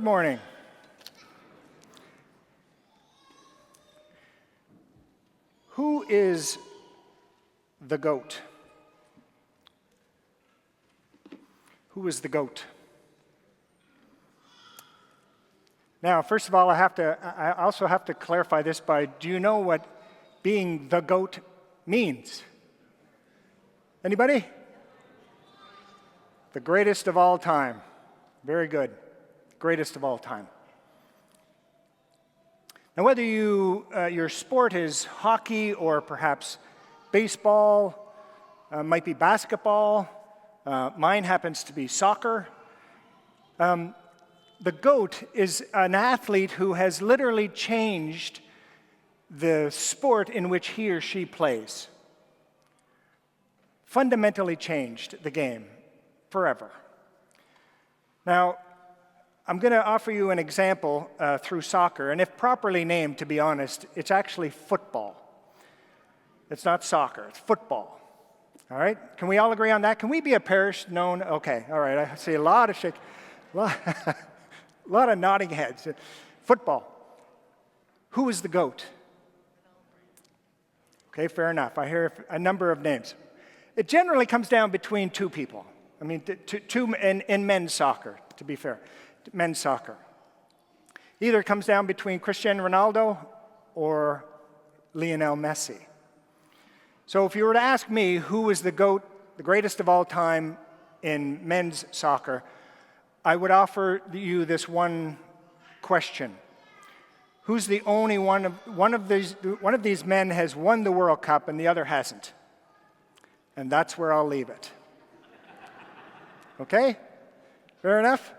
Good morning. Who is the goat? Who is the goat? Now, first of all, I also have to clarify this by, do you know what being the goat means? Anybody? The greatest of all time. Very good. Greatest of all time. Now, whether your sport is hockey or perhaps baseball, might be basketball, mine happens to be soccer. The GOAT is an athlete who has literally changed the sport in which he or she plays. Fundamentally changed the game forever. Now, I'm going to offer you an example through soccer, and if properly named, to be honest, it's actually football. It's not soccer, it's football. All right? Can we all agree on that? Can we be a parish known? Okay, all right, I see a lot of a lot of nodding heads. Football. Who is the GOAT? Okay, fair enough. I hear a number of names. It generally comes down between two people. I mean, two in men's soccer, to be fair. Men's soccer. Either it comes down between Cristiano Ronaldo or Lionel Messi. So if you were to ask me who is the GOAT, the greatest of all time in men's soccer, I would offer you this one question. Who's the only one of these men has won the World Cup and the other hasn't? And that's where I'll leave it. Okay? Fair enough?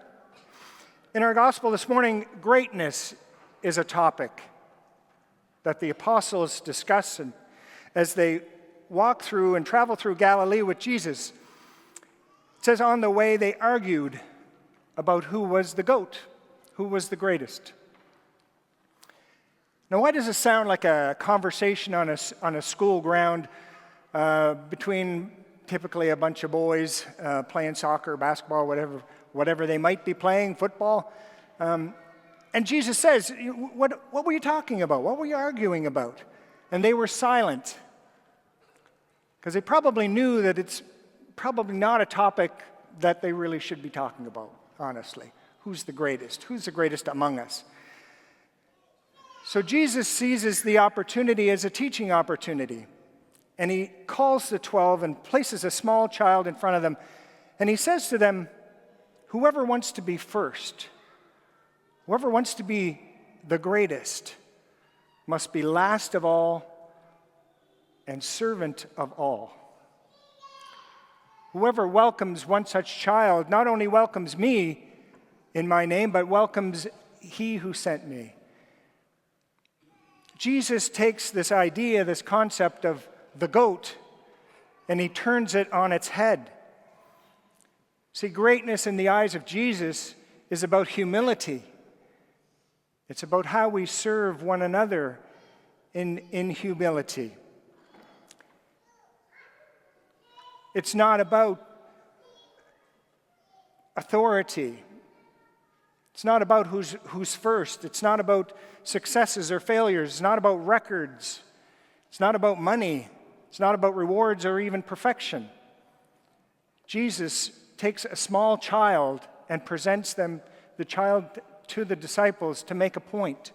In our gospel this morning, greatness is a topic that the apostles discuss and as they walk through and travel through Galilee with Jesus. It says on the way they argued about who was the GOAT, who was the greatest. Now, why does it sound like a conversation on a school ground between typically a bunch of boys playing soccer, basketball, whatever they might be playing, football? And Jesus says, what were you talking about? What were you arguing about? And they were silent because they probably knew that it's probably not a topic that they really should be talking about, honestly. Who's the greatest? Who's the greatest among us? So Jesus seizes the opportunity as a teaching opportunity. And he calls the 12 and places a small child in front of them. And he says to them, whoever wants to be first, whoever wants to be the greatest, must be last of all and servant of all. Whoever welcomes one such child not only welcomes me in my name, but welcomes he who sent me. Jesus takes this idea, this concept of the GOAT, and he turns it on its head. See, greatness in the eyes of Jesus is about humility. It's about how we serve one another in humility. It's not about authority. It's not about who's first. It's not about successes or failures. It's not about records. It's not about money. It's not about rewards or even perfection. Jesus takes a small child and presents the child to the disciples to make a point.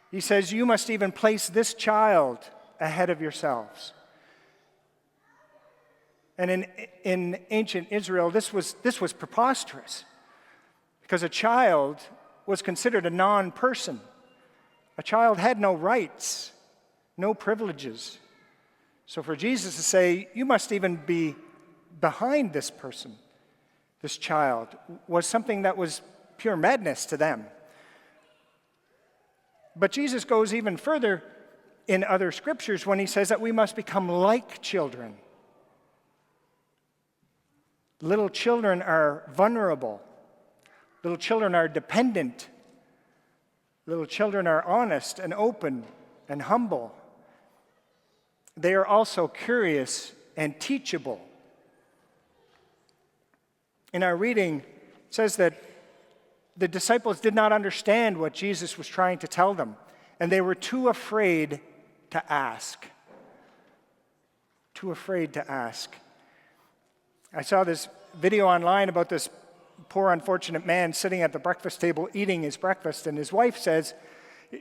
He says, you must even place this child ahead of yourselves. And in ancient Israel, this was preposterous because a child was considered a non-person. A child had no rights, no privileges. So for Jesus to say, you must even be behind this person, this child, was something that was pure madness to them. But Jesus goes even further in other scriptures when he says that we must become like children. Little children are vulnerable. Little children are dependent. Little children are honest and open and humble. They are also curious and teachable. In our reading, it says that the disciples did not understand what Jesus was trying to tell them, and they were too afraid to ask. Too afraid to ask. I saw this video online about this poor, unfortunate man sitting at the breakfast table eating his breakfast, and his wife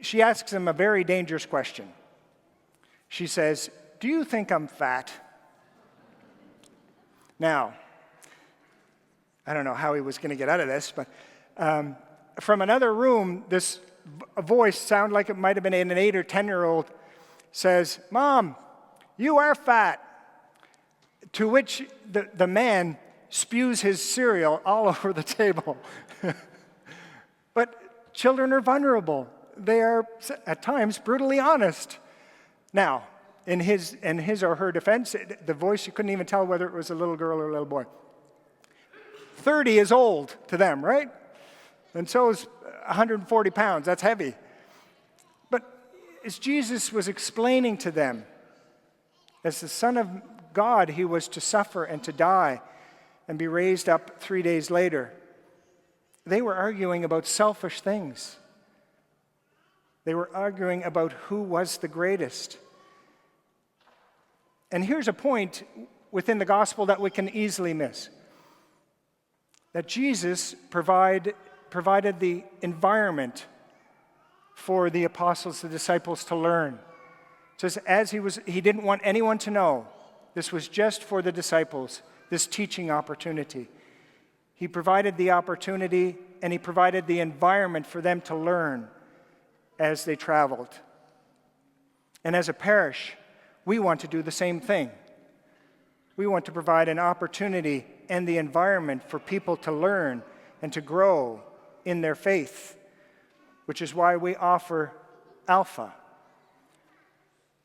she asks him a very dangerous question. She says, "Do you think I'm fat?" Now, I don't know how he was going to get out of this, but from another room, a voice sounded like it might have been an 8 or 10-year-old, says, "Mom, you are fat." To which the man spews his cereal all over the table. But children are vulnerable. They are, at times, brutally honest. Now, in his or her defense, the voice, you couldn't even tell whether it was a little girl or a little boy. 30 is old to them, right? And so is 140 pounds. That's heavy. But as Jesus was explaining to them, as the Son of God, he was to suffer and to die and be raised up 3 days later. They were arguing about selfish things. They were arguing about who was the greatest. And here's a point within the gospel that we can easily miss. That Jesus provided the environment for the apostles, the disciples to learn. It says, he didn't want anyone to know. This was just for the disciples, this teaching opportunity. He provided the opportunity and he provided the environment for them to learn as they traveled. And as a parish, we want to do the same thing. We want to provide an opportunity and the environment for people to learn and to grow in their faith, which is why we offer Alpha.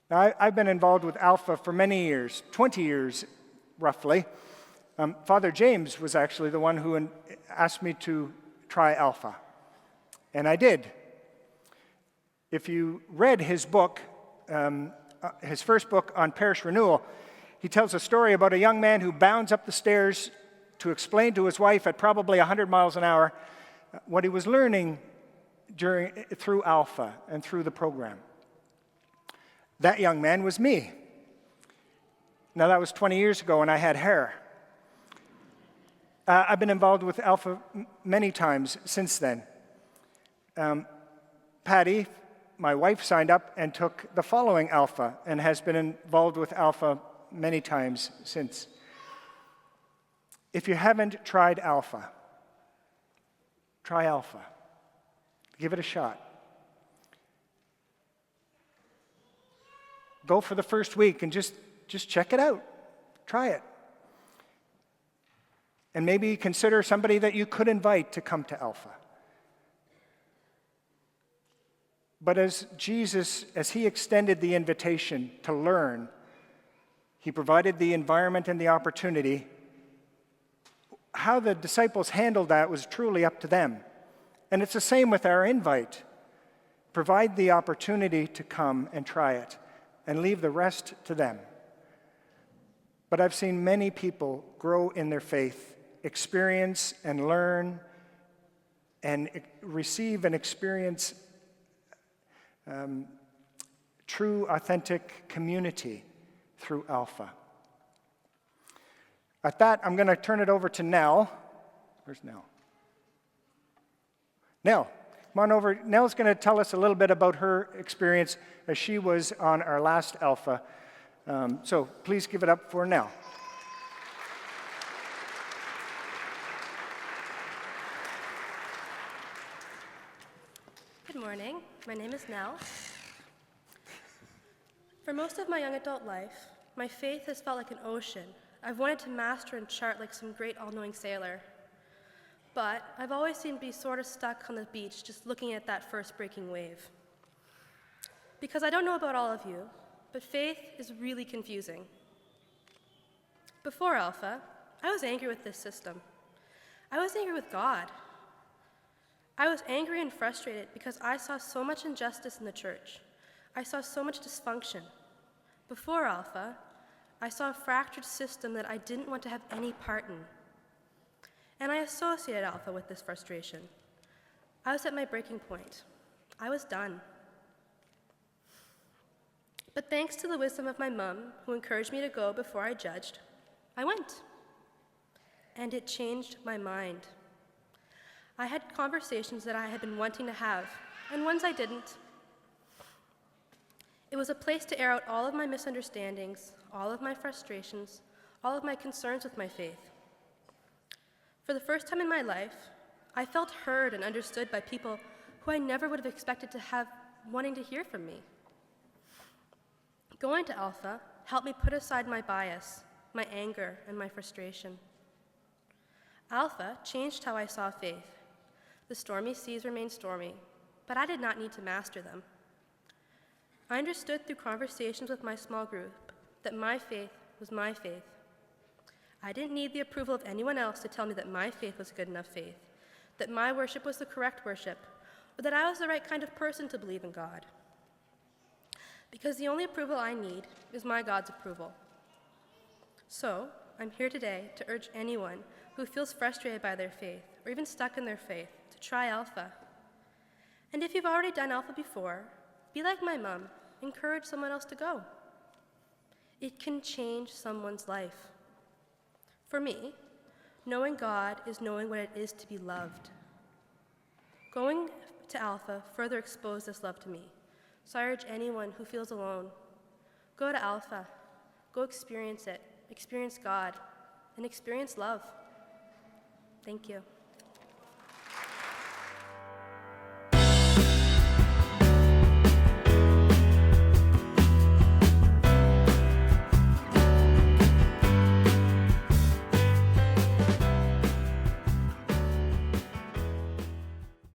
Now, I've been involved with Alpha for many years, 20 years roughly. Father James was actually the one who asked me to try Alpha, and I did. If you read his book, his first book on parish renewal, he tells a story about a young man who bounds up the stairs to explain to his wife at probably 100 miles an hour what he was learning through Alpha and through the program. That young man was me. Now, that was 20 years ago, and I had hair. I've been involved with Alpha many times since then. Patty, my wife, signed up and took the following Alpha and has been involved with Alpha many times since. If you haven't tried Alpha, try Alpha. Give it a shot. Go for the first week and just check it out. Try it. And maybe consider somebody that you could invite to come to Alpha. But as he extended the invitation to learn, he provided the environment and the opportunity. How the disciples handled that was truly up to them. And it's the same with our invite. Provide the opportunity to come and try it, and leave the rest to them. But I've seen many people grow in their faith, experience and learn, and receive and experience true, authentic community through Alpha. At that, I'm going to turn it over to Nell. Where's Nell? Nell, come on over. Nell's going to tell us a little bit about her experience as she was on our last Alpha. So please give it up for Nell. Good morning. My name is Nell. For most of my young adult life, my faith has felt like an ocean. I've wanted to master and chart like some great all-knowing sailor. But I've always seemed to be sort of stuck on the beach just looking at that first breaking wave. Because I don't know about all of you, but faith is really confusing. Before Alpha, I was angry with this system. I was angry with God. I was angry and frustrated because I saw so much injustice in the church. I saw so much dysfunction. Before Alpha, I saw a fractured system that I didn't want to have any part in. And I associated Alpha with this frustration. I was at my breaking point. I was done. But thanks to the wisdom of my mom, who encouraged me to go before I judged, I went. And it changed my mind. I had conversations that I had been wanting to have, and ones I didn't. It was a place to air out all of my misunderstandings, all of my frustrations, all of my concerns with my faith. For the first time in my life, I felt heard and understood by people who I never would have expected to have wanting to hear from me. Going to Alpha helped me put aside my bias, my anger, and my frustration. Alpha changed how I saw faith. The stormy seas remained stormy, but I did not need to master them. I understood through conversations with my small group that my faith was my faith. I didn't need the approval of anyone else to tell me that my faith was good enough faith, that my worship was the correct worship, or that I was the right kind of person to believe in God. Because the only approval I need is my God's approval. So, I'm here today to urge anyone who feels frustrated by their faith, or even stuck in their faith, to try Alpha. And if you've already done Alpha before, be like my mom, encourage someone else to go. It can change someone's life. For me, knowing God is knowing what it is to be loved. Going to Alpha further exposed this love to me. So I urge anyone who feels alone, go to Alpha, go experience it, experience God, and experience love. Thank you.